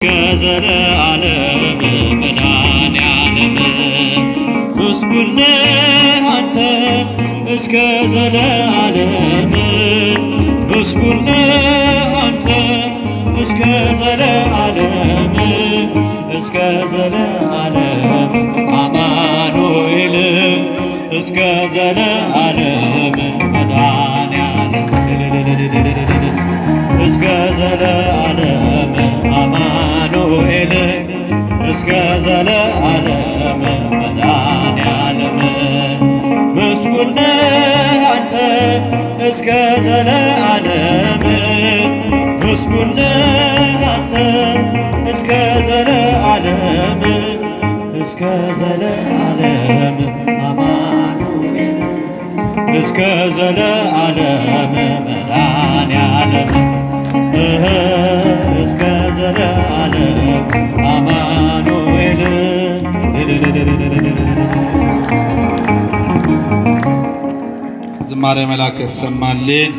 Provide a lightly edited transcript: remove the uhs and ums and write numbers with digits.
ከዘለዓለም መድኃኔዓለም ምስጉን ነህ አንተ እስከ ዘለዓለም ምስጉን ነህ አንተ እስከ ዘለዓለም እስከ ዘለዓለም አማኑኤል እስከ ዘለዓለም መድኃኔዓለም እስከ ዘለዓለም አማኑኤል እስከ ዘለዓለም መድኃኔዓለም ምስጉን ነህ አንተ እስከ ዘለዓለም ምስጉን ነህ አንተ እስከ ዘለዓለም እስከ ዘለዓለም አማኑኤል እስከ ዘለዓለም መድኃኔዓለም እስከ ዘለዓለም አማኑኤል ዝማሬ መላእክት ያሰማልን።